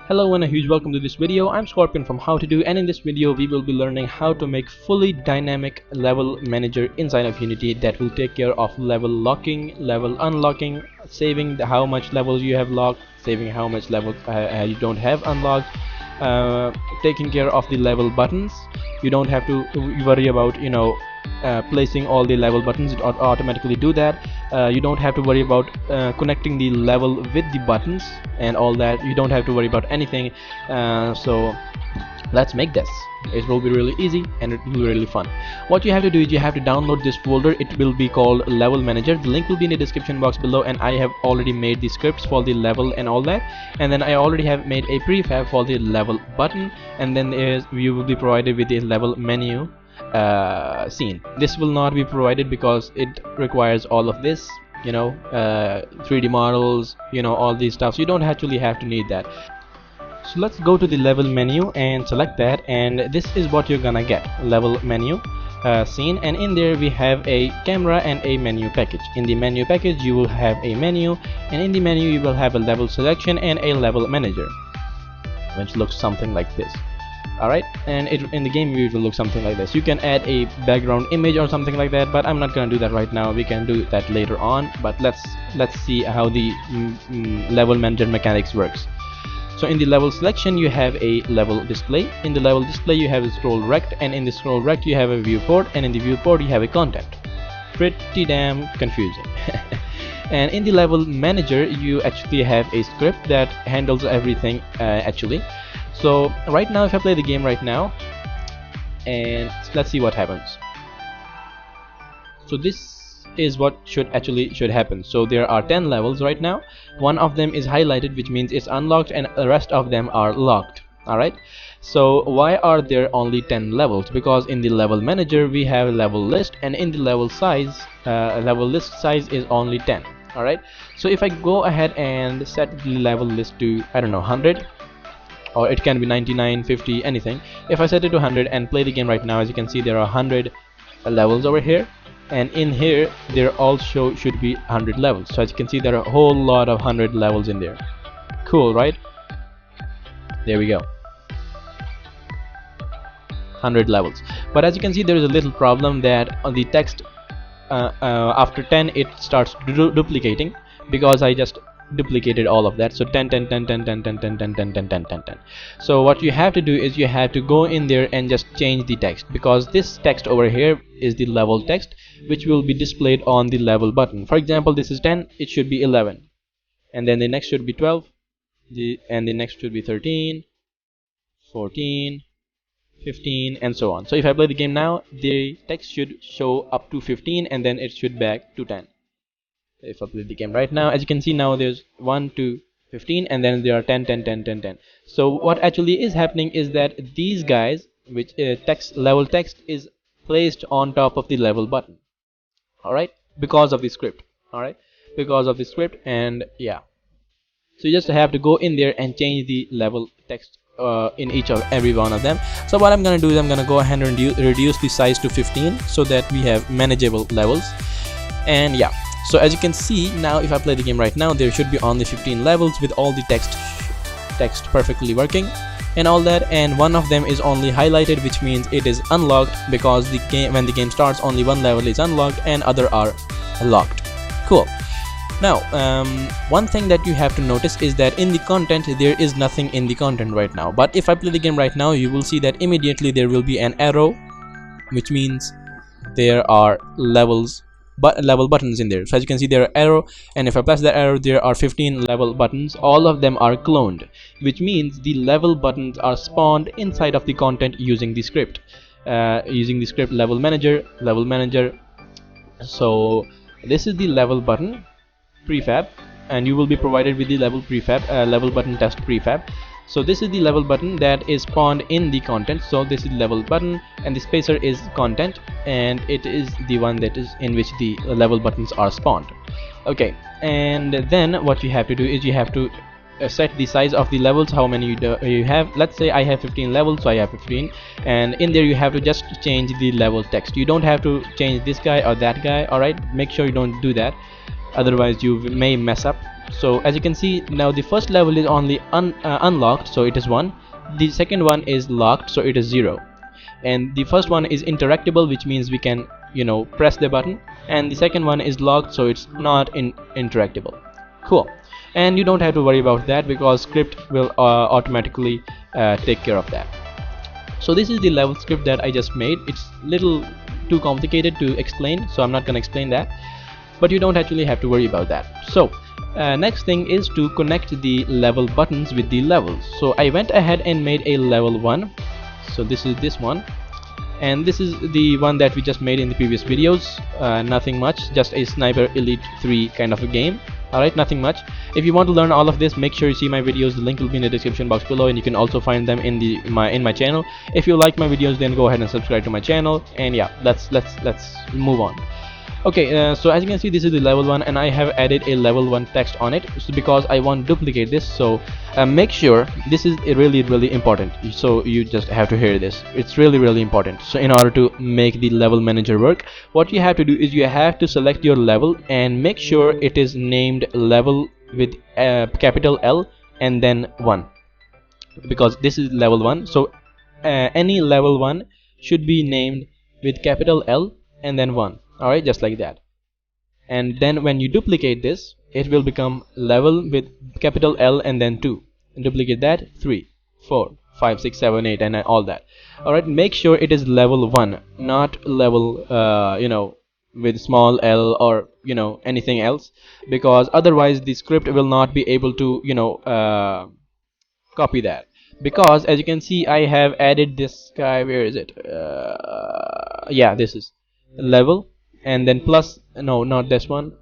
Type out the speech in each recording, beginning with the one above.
Hello and a huge welcome to this video. I'm Scorpion from How To Do, and in this video we will be learning how to make fully dynamic level manager inside of Unity that will take care of level locking, level unlocking, saving how much levels you have locked, saving how much levels you don't have unlocked, taking care of the level buttons. You don't have to worry about placing all the level buttons. It automatically do that. You don't have to worry about connecting the level with the buttons and all that. You don't have to worry about anything. So let's make this. It will be really easy and it will be really fun. What you have to do is you have to download this folder. It will be called Level Manager. The link will be in the description box below, and I have already made the scripts for the level and all that, and then I already have made a prefab for the level button, and then you will be provided with a level menu scene. This will not be provided because it requires all of this, 3D models, all these stuff, so you don't actually have to need that. So let's go to the level menu and select that, and this is what you're gonna get: level menu scene, and in there we have a camera and a menu package. In the menu package you will have a menu, and in the menu you will have a level selection and a level manager, which looks something like this. Alright, and in the game view it will look something like this. You can add a background image or something like that, but I'm not gonna do that right now. We can do that later on, but let's see how the level manager mechanics works. So in the level selection you have a level display. In the level display you have a scroll rect, and in the scroll rect you have a viewport, and in the viewport you have a content. Pretty damn confusing. And in the level manager you actually have a script that handles everything actually. So right now if I play the game right now, and let's see what happens. So this is what should happen. So there are 10 levels right now. One of them is highlighted, which means it's unlocked, and the rest of them are locked. Alright, so why are there only 10 levels? Because in the level manager we have a level list, and in the level size, level list size is only 10. Alright, so if I go ahead and set the level list to, I don't know, 100, or it can be 99, 50, anything. If I set it to 100 and play the game right now, as you can see there are 100 levels over here, and in here there also should be 100 levels. So as you can see there are a whole lot of 100 levels in there. Cool, right? There we go, 100 levels. But as you can see there is a little problem that on the text after 10 it starts duplicating, because I just duplicated all of that. So 10 10 10 10 10 10 10 10 10 10 10 10 10. So what you have to do is you have to go in there and just change the text, because this text over here is the level text, which will be displayed on the level button. For example, this is 10, it should be 11, and then the next should be 12, and the next should be 13, 14, 15, and so on. So if I play the game now, the text should show up to 15, and then it should back to 10. If I play the game right now, as you can see now there's 1 to 15, and then there are 10 10 10 10 10. So what actually is happening is that these guys, which level text is placed on top of the level button. Alright, because of the script. Alright, because of the script, and yeah, so you just have to go in there and change the level text in each of every one of them. So what I'm gonna do is I'm gonna go ahead and reduce the size to 15 so that we have manageable levels. And yeah, so as you can see now, if I play the game right now, there should be only 15 levels with all the text perfectly working and all that, and one of them is only highlighted, which means it is unlocked, because the game, when the game starts, only one level is unlocked and other are locked. Cool. Now one thing that you have to notice is that in the content there is nothing in the content right now, but if I play the game right now you will see that immediately there will be an arrow, which means there are levels level buttons in there. So as you can see there are arrow, and if I press the arrow there are 15 level buttons. All of them are cloned, which means the level buttons are spawned inside of the content using the script, level manager. So this is the level button prefab, and you will be provided with the level button test prefab. So this is the level button that is spawned in the content. So this is level button, and the spacer is content, and it is the one that is in which the level buttons are spawned. Okay, and then what you have to do is you have to set the size of the levels, how many you have. Let's say I have 15 levels, so I have 15, and in there you have to just change the level text. You don't have to change this guy or that guy. Alright, make sure you don't do that, otherwise you may mess up So as you can see now, the first level is only unlocked, so it is 1. The second one is locked, so it is 0. And the first one is interactable, which means we can, you know, press the button. And the second one is locked, so it's not interactable. Cool. And you don't have to worry about that because script will automatically take care of that. So this is the level script that I just made. It's little too complicated to explain, so I'm not gonna explain that, but you don't actually have to worry about that. So next thing is to connect the level buttons with the levels. So I went ahead and made a level 1. So this is this one, and this is the one that we just made in the previous videos. Nothing much, just a Sniper Elite 3 kind of a game. Alright, nothing much. If you want to learn all of this, make sure you see my videos. The link will be in the description box below, and you can also find them in my channel. If you like my videos, then go ahead and subscribe to my channel. And yeah, let's move on. Okay, so as you can see, this is the level 1, and I have added a level 1 text on it, so because I want to duplicate this. So make sure this is really important, so you just have to hear this. It's really important. So in order to make the level manager work, what you have to do is you have to select your level and make sure it is named level with capital L and then 1, because this is level 1. So any level 1 should be named with capital L and then 1. Alright, just like that. And then when you duplicate this, it will become level with capital L and then 2. And duplicate that, 3, 4, 5, 6, 7, 8, and all that. Alright, make sure it is level 1, not level you know, with small l or, you know, anything else, because otherwise the script will not be able to, you know, copy that. Because as you can see, I have added this guy. Where is it? Yeah, this is level, and then plus, no, not this one,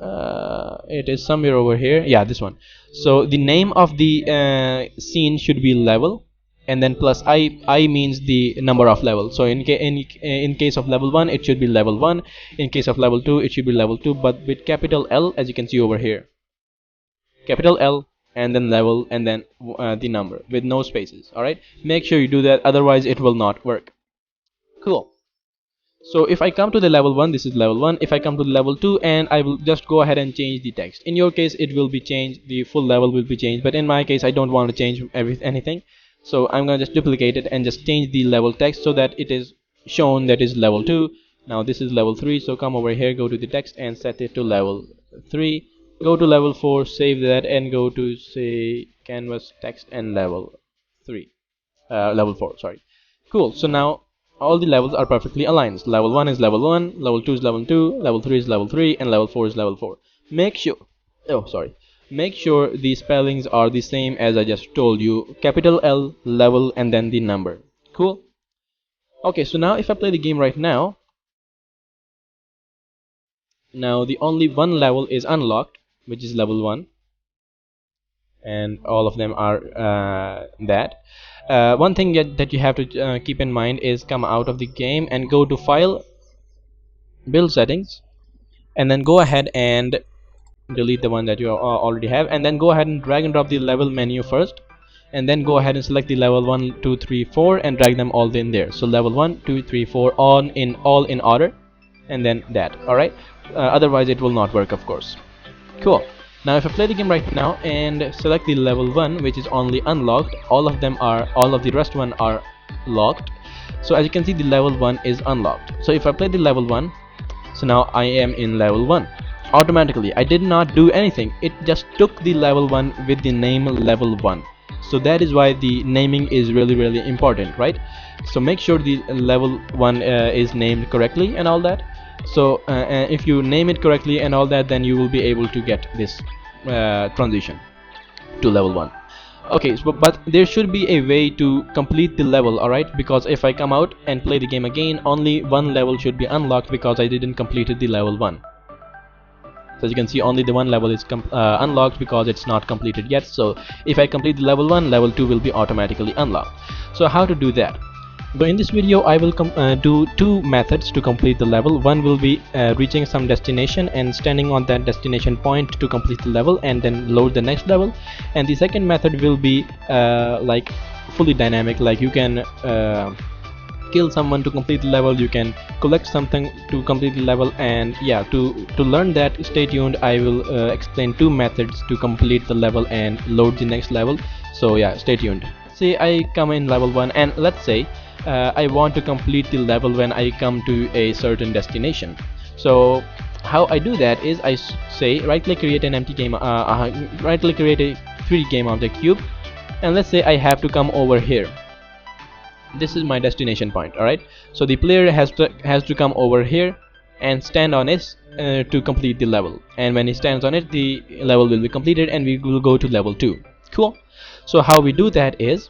it is somewhere over here. Yeah, this one. So the name of the scene should be level, and then plus I means the number of levels. So in case of level 1, it should be level 1. In case of level 2, it should be level 2, but with capital L, as you can see over here. Capital L and then level and then the number with no spaces. Alright, make sure you do that, otherwise it will not work. Cool. So if I come to the level 1, this is level 1. If I come to the level 2, and I will just go ahead and change the text. In your case, it will be changed, the full level will be changed, but in my case, I don't want to change anything. So I'm gonna just duplicate it and just change the level text so that it is shown that is level 2. Now this is level 3, so come over here, go to the text and set it to level 3. Go to level 4, save that, and go to, say, canvas text and level 3. Level 4, sorry. Cool. So now all the levels are perfectly aligned. Level 1 is level 1, level 2 is level 2, level 3 is level 3, and level 4 is level 4. Make sure, make sure the spellings are the same as I just told you. Capital L, level, and then the number. Cool. Okay, so now if I play the game right now, now the only one level is unlocked, which is level 1, and all of them are that. One thing that you have to keep in mind is come out of the game and go to File, Build Settings, and then go ahead and delete the one that you already have, and then go ahead and drag and drop the level menu first, and then go ahead and select the level 1, 2, 3, 4 and drag them all in there. So level 1, 2, 3, 4 all in order, and then that. Alright, otherwise it will not work, of course. Cool. Now if I play the game right now and select the level 1, which is only unlocked, all of the rest one are locked. So as you can see, the level 1 is unlocked. So if I play the level 1, so now I am in level 1 automatically. I did not do anything, it just took the level 1 with the name level 1. So that is why the naming is really important, right? So make sure the level 1 is named correctly and all that. So if you name it correctly and all that, then you will be able to get this transition to level 1. Okay, so, but there should be a way to complete the level, alright? Because if I come out and play the game again, only one level should be unlocked because I didn't completed the level 1. So as you can see, only the one level is unlocked because it's not completed yet. So if I complete the level 1, level 2 will be automatically unlocked. So how to do that? So in this video I will do two methods to complete the level. One will be reaching some destination and standing on that destination point to complete the level and then load the next level, and the second method will be like fully dynamic, like you can kill someone to complete the level, you can collect something to complete the level. And yeah, to learn that, stay tuned. I will explain two methods to complete the level and load the next level. So yeah, stay tuned. Say I come in level 1, and let's say I want to complete the level when I come to a certain destination. So how I do that is I say right click, create an empty game, right click, create a 3D game object cube, and let's say I have to come over here. This is my destination point. Alright, so the player has to come over here and stand on it to complete the level, and when he stands on it, the level will be completed and we will go to level 2. Cool. So how we do that is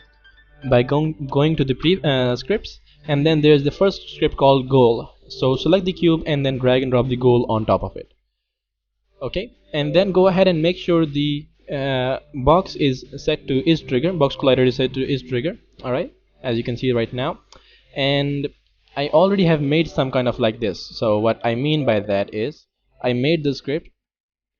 by going to the scripts, and then there's the first script called goal. So select the cube and then drag and drop the goal on top of it. Okay, and then go ahead and make sure the box is set to is trigger, box collider is set to is trigger. Alright, as you can see right now, and I already have made some kind of like this. So what I mean by that is I made the script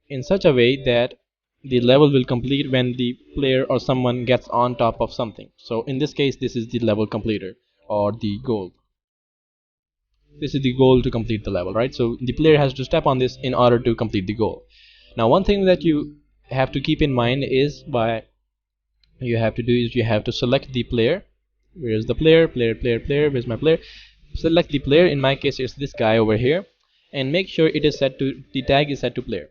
in such a way that the level will complete when the player or someone gets on top of something. So in this case, this is the level completer, or the goal. This is the goal to complete the level, right? So the player has to step on this in order to complete the goal. Now one thing that you have to keep in mind is you have to select the player. Where is the player? Player, where's my player? Select the player. In my case, it's this guy over here, and make sure it is set to, the tag is set to player.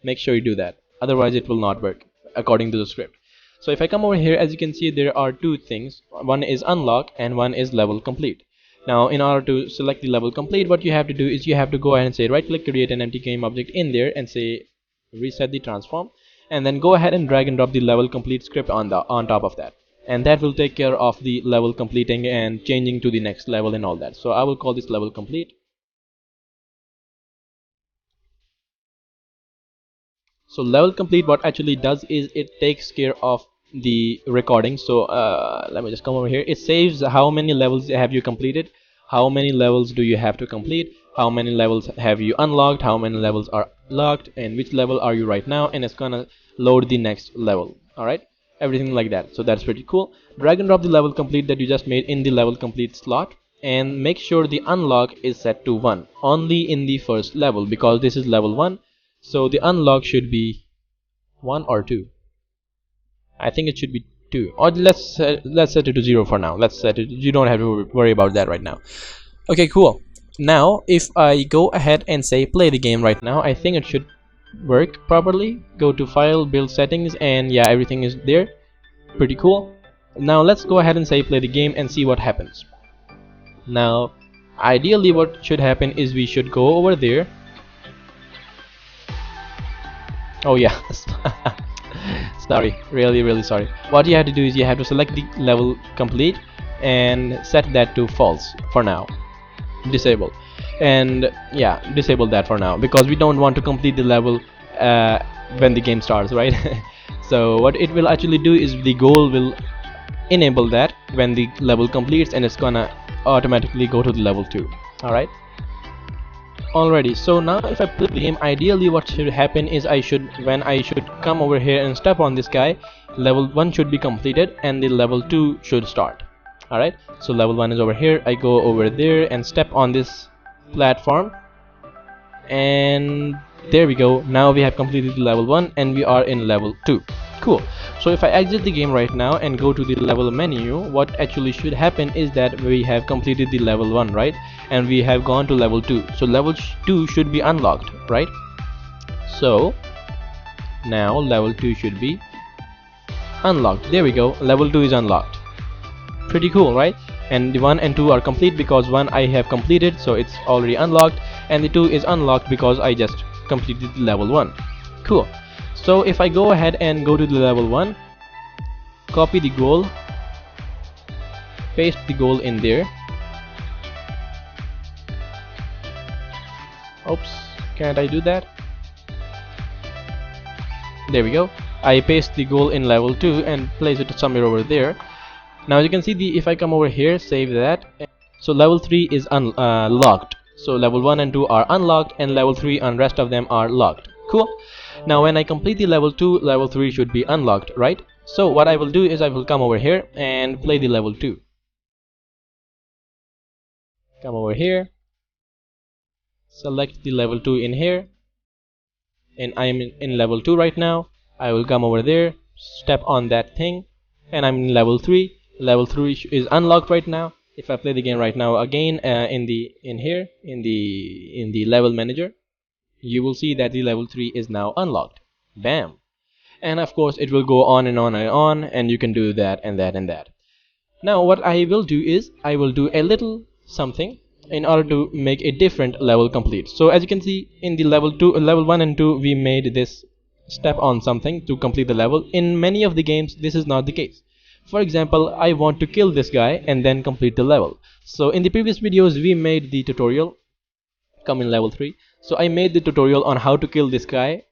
Make sure you do that, otherwise it will not work according to the script. So if I come over here, as you can see, there are two things. One is unlock and one is level complete. Now in order to select the level complete, what you have to do is you have to go ahead and say right click, create an empty game object in there, and say reset the transform, and then go ahead and drag and drop the level complete script on top of that, and that will take care of the level completing and changing to the next level and all that. So I will call this level complete. So level complete, what actually does is it takes care of the recording. So let me just come over here. It saves how many levels have you completed, how many levels do you have to complete, how many levels have you unlocked, how many levels are locked, and which level are you right now, and it's gonna load the next level. Alright, everything like that. So that's pretty cool. Drag and drop the level complete that you just made in the level complete slot, and make sure the unlock is set to 1 only in the first level, because this is level 1. So the unlock should be 1 or 2. I think it should be 2, or let's set it to 0 for now. Let's set it, you don't have to worry about that right now. Okay, cool. Now if I go ahead and say play the game right now, I think it should work properly. Go to file, build settings, and yeah, everything is there. Pretty cool. Now let's go ahead and say play the game and see what happens. Now ideally what should happen is we should go over there. Oh yeah, sorry, really sorry. What you have to do is you have to select the level complete and set that to false for now. Disable, and yeah, disable that for now, because we don't want to complete the level when the game starts, right? So what it will actually do is the goal will enable that when the level completes, and it's gonna automatically go to the level 2. Alright. Alrighty, so now if I play the game, ideally what should happen is when I should come over here and step on this guy, level 1 should be completed and the level 2 should start. Alright, so level 1 is over here. I go over there and step on this platform, and there we go. Now we have completed level 1 and we are in level 2. Cool. So if I exit the game right now and go to the level menu, what actually should happen is that we have completed the level 1, right? And we have gone to level 2. So level 2 should be unlocked, right? So now level 2 should be unlocked. There we go. Level 2 is unlocked. Pretty cool, right? And the 1 and 2 are complete because 1 I have completed, so it's already unlocked, and the 2 is unlocked because I just completed the level 1. Cool. So if I go ahead and go to the level 1, copy the goal, paste the goal in there. Oops, can't I do that? There we go. I paste the goal in level 2 and place it somewhere over there. Now you can see if I come over here, save that. So level 3 is locked. So level 1 and 2 are unlocked, and level 3 and rest of them are locked. Cool. Now when I complete the level 2, level 3 should be unlocked, right? So what I will do is I will come over here and play the level 2. come over here, select the level 2 in here, and I am in level 2 right now. I will come over there, step on that thing, and I'm in level 3. Level 3 is unlocked right now. If I play the game right now again, in the level manager, you will see that the level 3 is now unlocked. Bam. And of course it will go on and on and on, and you can do that and that and that. Now what I will do is I will do a little something in order to make a different level complete. So as you can see, in the level 1 and 2, we made this step on something to complete the level. In many of the games this is not the case. For example, I want to kill this guy and then complete the level. So in the previous videos we made the tutorial, come in level 3. So I made the tutorial on how to kill this guy.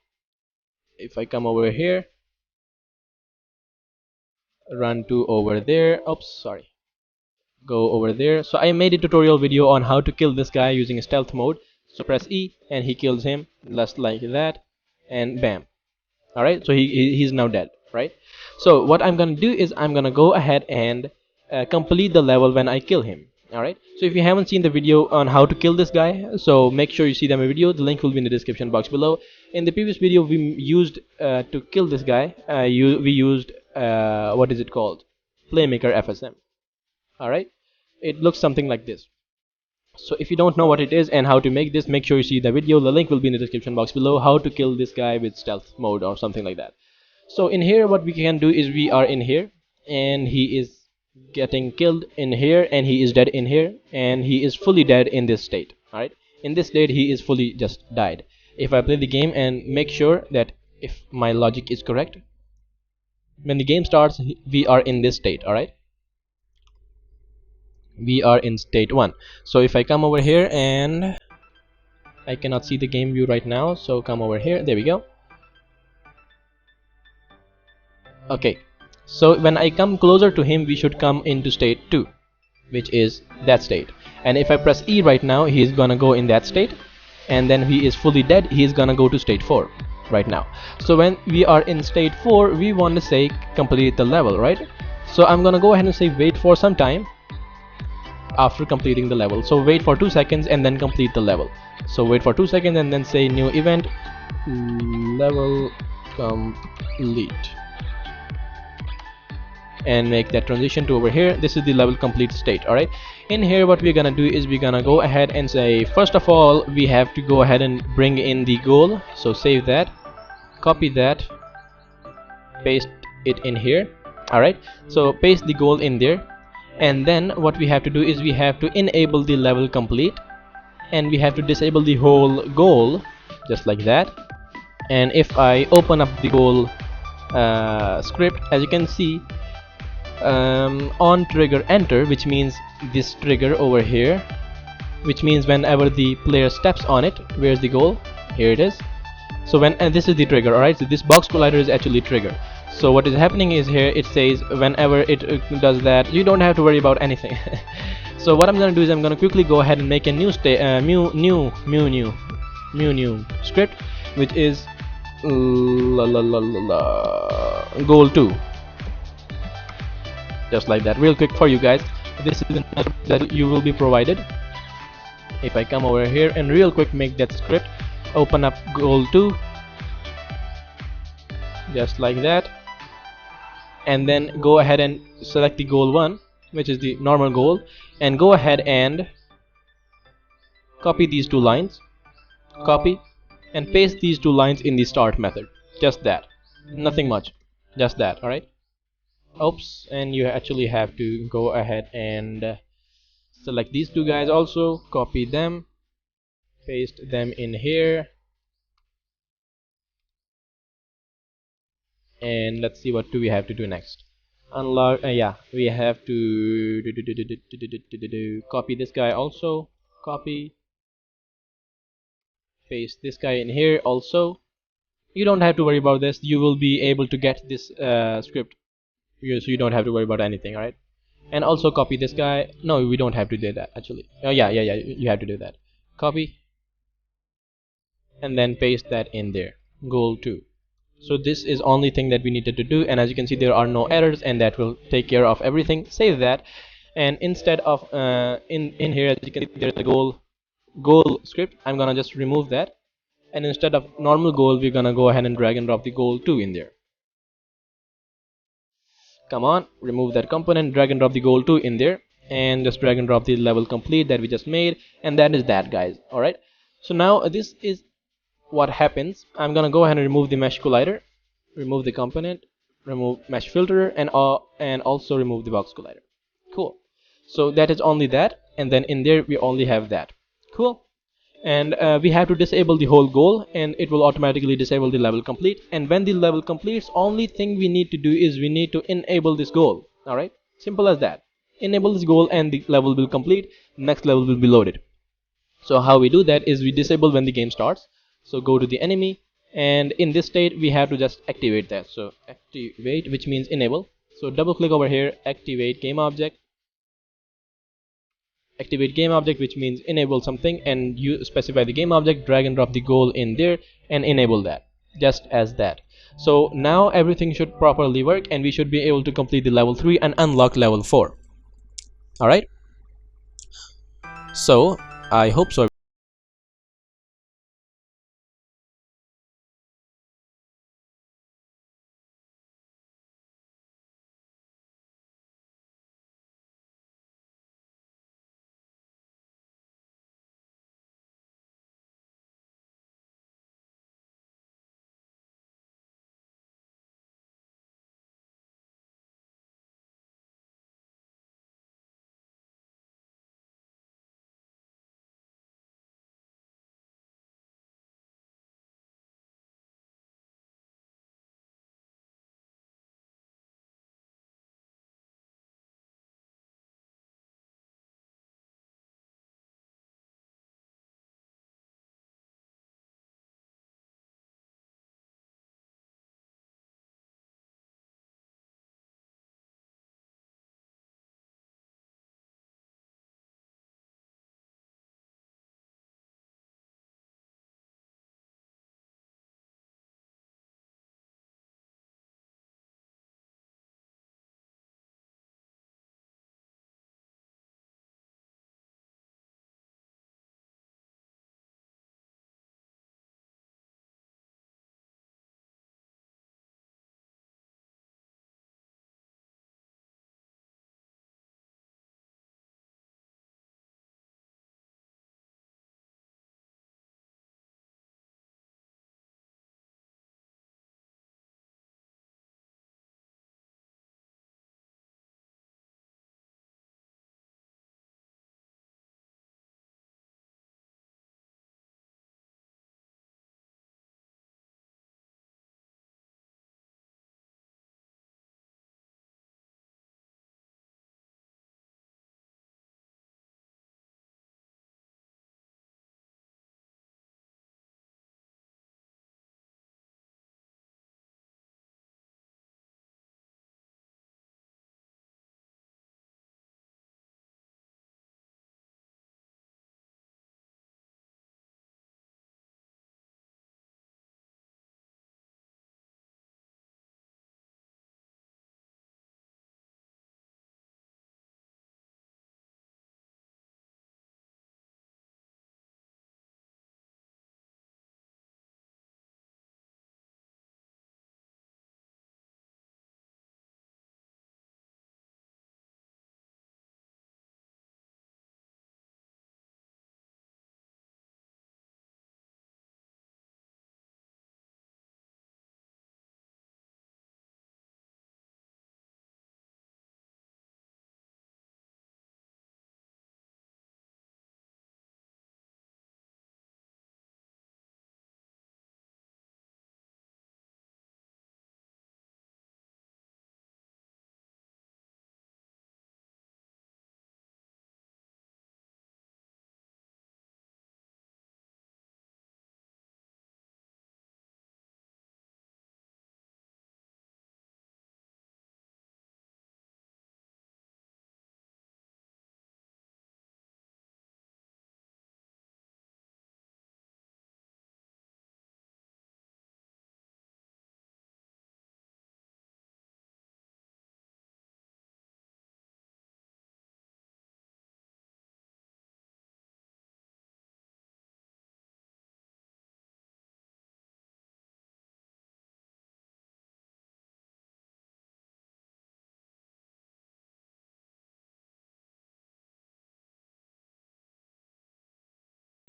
If I come over here, run to over there, oops, sorry, go over there. So I made a tutorial video on how to kill this guy using stealth mode. So press E and he kills him just like that, and bam. Alright, so he's now dead, right? So what I'm gonna do is I'm gonna go ahead and complete the level when I kill him. Alright, so if you haven't seen the video on how to kill this guy, so make sure you see that video. The link will be in the description box below. In the previous video we used to kill this guy, we used what is it called, Playmaker FSM. Alright, it looks something like this. So if you don't know what it is and how to make this, make sure you see the video. The link will be in the description box below, how to kill this guy with stealth mode or something like that. So in here what we can do is we are in here and he is getting killed in here, and he is dead in here, and he is fully dead in this state. Alright, in this state he is fully just died. If I play the game and make sure that if my logic is correct, when the game starts we are in this state. Alright, we are in state 1. So if I come over here, and I cannot see the game view right now, so come over here, there we go. Okay, so when I come closer to him we should come into state 2, which is that state. And if I press E right now, he is gonna go in that state, and then he is fully dead, he is gonna go to state 4 right now. So when we are in state 4 we want to say complete the level, right? So I'm gonna go ahead and say wait for some time after completing the level. So wait for 2 seconds and then complete the level. So wait for 2 seconds and then say new event, level complete, and make that transition to over here. This is the level complete state. Alright, in here what we're gonna do is we're gonna go ahead and say, first of all we have to go ahead and bring in the goal. So save that, copy that, paste it in here. Alright, so paste the goal in there, and then what we have to do is we have to enable the level complete, and we have to disable the whole goal just like that. And if I open up the goal script, as you can see, on trigger enter, which means this trigger over here, which means whenever the player steps on it, where's the goal, here it is. So when, and this is the trigger. Alright, so this box collider is actually trigger. So what is happening is here it says whenever it does that, you don't have to worry about anything. So what I'm gonna do is I'm gonna quickly go ahead and make a new new script, which is goal 2, just like that. Real quick for you guys, this is another that you will be provided. If I come over here and real quick make that script, open up goal 2 just like that, and then go ahead and select the goal 1, which is the normal goal, and go ahead and copy these 2 lines, copy and paste these 2 lines in the start method. Just that, nothing much, just that. Alright, oops, and you actually have to go ahead and select these 2 guys also, copy them, paste them in here, and let's see what do we have to do next. Unlock, yeah, we have to copy this guy also, copy, paste this guy in here also. You don't have to worry about this, you will be able to get this script, so you don't have to worry about anything. Alright, and also copy this guy. No, we don't have to do that actually. Oh yeah, you have to do that. Copy and then paste that in there, goal 2. So this is only thing that we needed to do, and as you can see there are no errors, and that will take care of everything. Save that, and instead of in here, as you can see, there's a goal script. I'm gonna just remove that, and instead of normal goal, we're gonna go ahead and drag and drop the goal 2 in there. Come on, remove that component, drag and drop the goal 2 in there, and just drag and drop the level complete that we just made, and that is that, guys. All right, so now this is what happens. I'm gonna go ahead and remove the mesh collider, remove the component, remove mesh filter, and also remove the box collider. Cool. So that is only that, and then in there we only have that. Cool. And we have to disable the whole goal, and it will automatically disable the level complete. And when the level completes, only thing we need to do is we need to enable this goal. All right, simple as that. Enable this goal and the level will complete, next level will be loaded. So how we do that is we disable when the game starts. So go to the enemy, and in this state we have to just activate that. So activate, which means enable. So double click over here, activate game object, which means enable something, and you specify the game object, drag and drop the goal in there and enable that, just as that. So now everything should properly work, and we should be able to complete the level 3 and unlock level 4. All right, so I hope so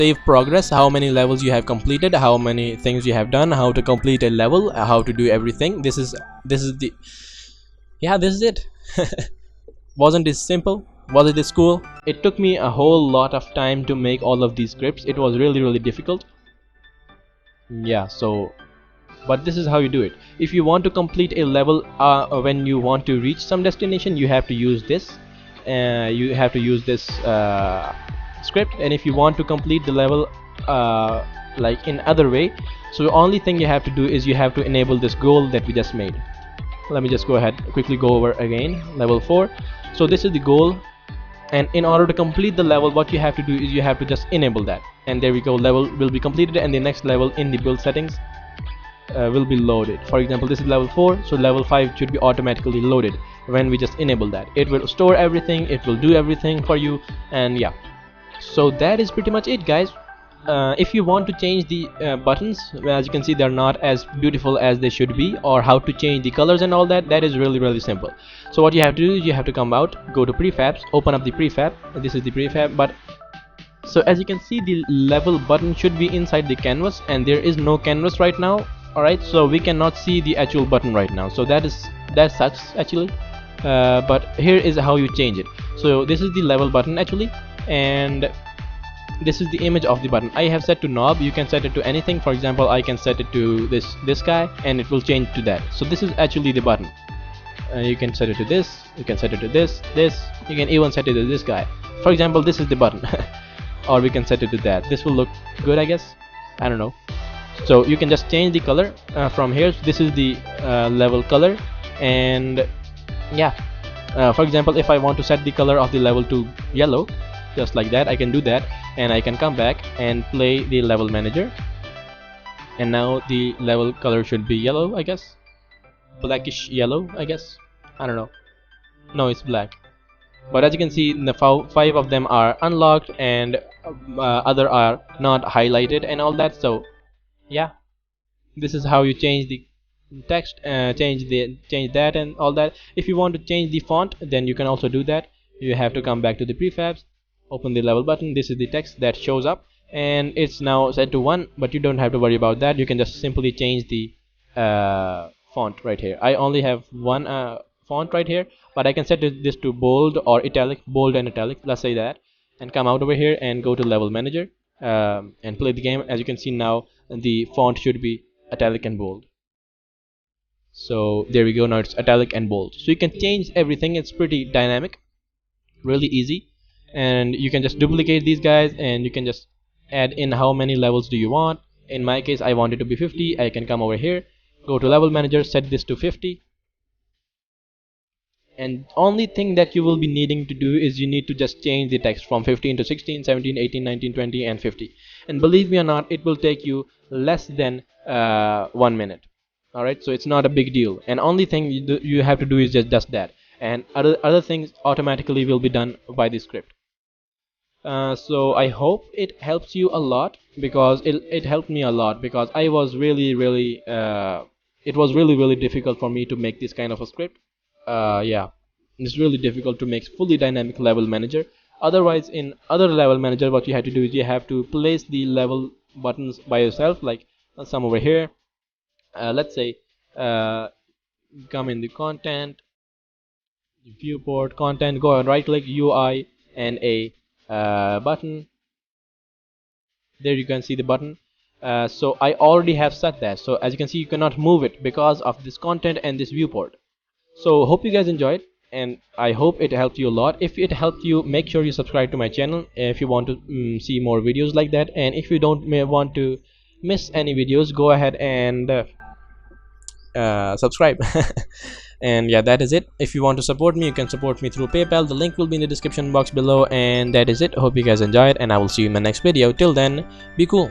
save progress, how many levels you have completed, how many things you have done, how to complete a level, how to do everything. This is the, yeah, this is it. Wasn't this simple? Was it this cool? It took me a whole lot of time to make all of these scripts. It was really difficult. Yeah, so but this is how you do it. If you want to complete a level, when you want to reach some destination, you have to use this. You have to use this script. And if you want to complete the level like in other way, so the only thing you have to do is you have to enable this goal that we just made. Let me just go ahead quickly go over again. Level 4. So this is the goal, and in order to complete the level, what you have to do is you have to just enable that, and there we go, level will be completed, and the next level in the build settings will be loaded. For example, this is level 4, so level 5 should be automatically loaded when we just enable that. It will store everything, it will do everything for you, and yeah, so that is pretty much it, guys. If you want to change the buttons, as you can see, they're not as beautiful as they should be, or how to change the colors and all that, that is really simple. So what you have to do is you have to come out, go to prefabs, open up the prefab. This is the prefab, but so as you can see, the level button should be inside the canvas, and there is no canvas right now. Alright, so we cannot see the actual button right now, so that sucks actually. But here is how you change it. So this is the level button actually, and this is the image of the button. I have set to knob. You can set it to anything. For example, I can set it to this guy, and it will change to that. So this is actually the button. You can set it to this, you can set it to this, you can even set it to this guy. For example, this is the button. Or we can set it to that. This will look good, I guess. I don't know. So you can just change the color from here. So this is the level color, and yeah, for example, if I want to set the color of the level to yellow, just like that, I can do that, and I can come back and play the level manager, and now the level color should be yellow, I guess, blackish yellow, I guess. I don't know. No, it's black. But as you can see, the 5 of them are unlocked, and other are not highlighted and all that. So yeah, this is how you change the text, change that and all that. If you want to change the font, then you can also do that. You have to come back to the prefabs, open the level button. This is the text that shows up, and it's now set to 1, but you don't have to worry about that. You can just simply change the font right here. I only have one font right here, but I can set this to bold or italic, bold and italic, let's say that, and come out over here and go to level manager and play the game. As you can see, now the font should be italic and bold. So there we go, now it's italic and bold. So you can change everything. It's pretty dynamic, really easy, and you can just duplicate these guys, and you can just add in how many levels do you want. In my case, I want it to be 50. I can come over here, go to level manager, set this to 50, and only thing that you will be needing to do is you need to just change the text from 15 to 16, 17, 18, 19, 20 and 50, and believe me or not, it will take you less than 1 minute. Alright, so it's not a big deal, and only thing you have to do is just that, and other things automatically will be done by the script. So I hope it helps you a lot, because it helped me a lot, because I was really it was really difficult for me to make this kind of a script. Yeah, it's really difficult to make fully dynamic level manager. Otherwise, in other level manager, what you have to do is you have to place the level buttons by yourself, like some over here. Let's say come in the content, viewport, content, go and right click UI and a button. There you can see the button. So I already have set that, so as you can see, you cannot move it because of this content and this viewport. So hope you guys enjoyed, and I hope it helped you a lot. If it helped you, make sure you subscribe to my channel if you want to see more videos like that, and if you don't want to miss any videos, go ahead and subscribe. And yeah, that is it. If you want to support me, you can support me through PayPal. The link will be in the description box below, and that is it. Hope you guys enjoyed, and I will see you in my next video. Till then, be cool.